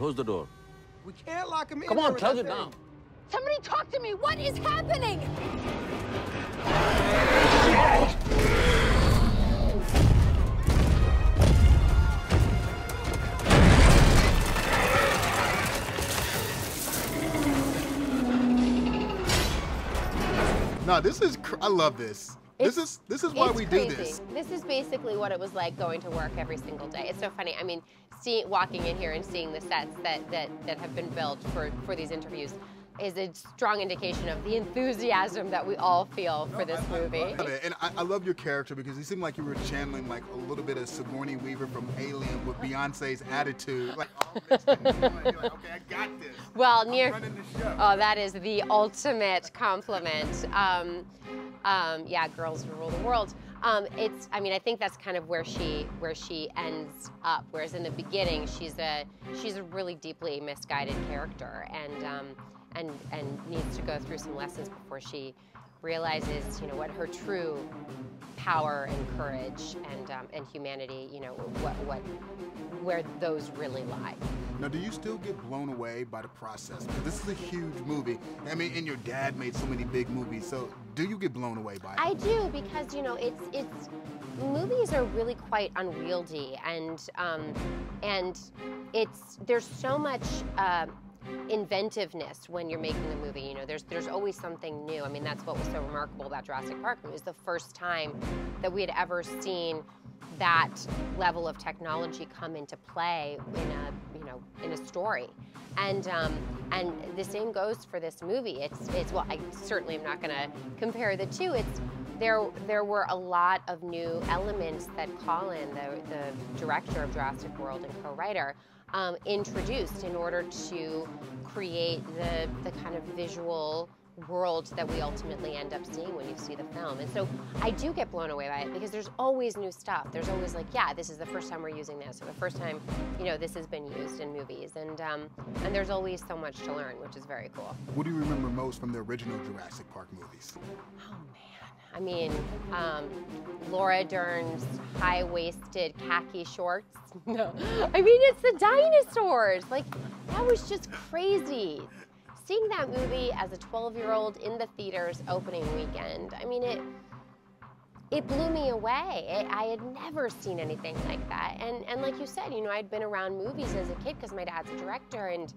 Close the door. We can't lock him in. Come on, close it now. Somebody talk to me. What is happening? No, this is, I love this. This is why we crazy. do this. This is basically what it was like going to work every single day. It's so funny. I mean, walking in here and seeing the sets that have been built for these interviews is a strong indication of the enthusiasm that we all feel for this movie. I love it. And I love your character because you seem like you were channeling like a little bit of Sigourney Weaver from Alien with Beyonce's attitude. Like all mixed in one. You're like, okay, I got this. Well, I'm running the show. Oh, that is the ultimate compliment. Yeah, girls rule the world. I mean, I think that's kind of where she ends up. Whereas in the beginning, she's a really deeply misguided character, and needs to go through some lessons before she realizes, you know, what her true power and courage and humanity, you know, where those really lie. Now, do you still get blown away by the process? Because this is a huge movie. I mean, and your dad made so many big movies. So, do you get blown away by it? I do, because you know, movies are really quite unwieldy, and there's so much inventiveness when you're making a movie. You know, there's always something new. I mean, that's what was so remarkable about Jurassic Park. It was the first time that we had ever seen that level of technology come into play in a story, and the same goes for this movie. It's well, I certainly am not going to compare the two. There were a lot of new elements that Colin, the director of Jurassic World and co-writer, introduced in order to create the kind of visual world that we ultimately end up seeing when you see the film. And so I do get blown away by it because there's always new stuff. There's always like, yeah, this is the first time we're using this, or the first time, you know, this has been used in movies. And there's always so much to learn, which is very cool. What do you remember most from the original Jurassic Park movies? Oh man, I mean, Laura Dern's high-waisted khaki shorts. No, I mean, it's the dinosaurs. Like, that was just crazy. Seeing that movie as a 12-year-old in the theaters opening weekend, I mean, it blew me away. I had never seen anything like that. And like you said, you know, I'd been around movies as a kid because my dad's a director, and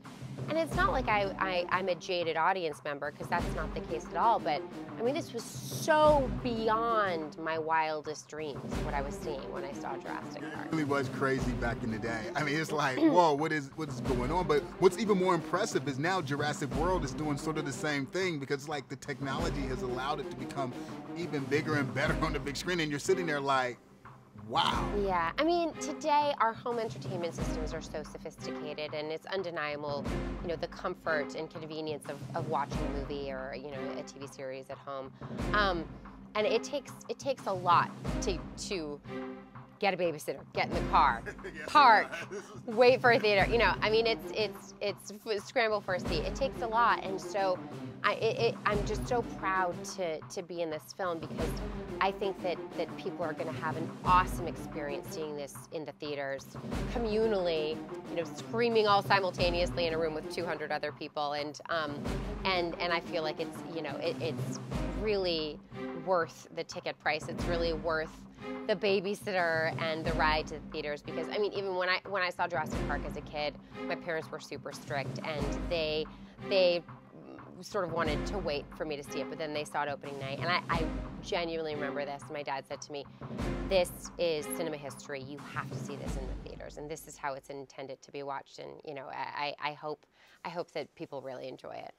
it's not like I'm a jaded audience member, because that's not the case at all, but I mean, this was so beyond my wildest dreams, what I was seeing when I saw Jurassic Park. It really was crazy back in the day. I mean, it's like, whoa, what is going on? But what's even more impressive is now Jurassic World is doing sort of the same thing, because like the technology has allowed it to become even bigger and better on the big screen, and you're sitting there like, wow. Yeah, I mean, today our home entertainment systems are so sophisticated, and it's undeniable, you know, the comfort and convenience of watching a movie or, you know, a TV series at home. And it takes a lot to get a babysitter, get in the car, park, wait for a theater. You know, I mean, it's scramble for a seat. It takes a lot, and so I'm just so proud to be in this film, because I think that people are going to have an awesome experience seeing this in the theaters, communally, you know, screaming all simultaneously in a room with 200 other people, and I feel like it's, you know, it's really worth the ticket price. It's really worth the babysitter and the ride to the theaters, because I mean, even when I saw Jurassic Park as a kid, my parents were super strict, and they sort of wanted to wait for me to see it, but then they saw it opening night, and I genuinely remember this. My dad said to me, "This is cinema history. You have to see this in the theaters, and this is how it's intended to be watched." And you know, I hope that people really enjoy it.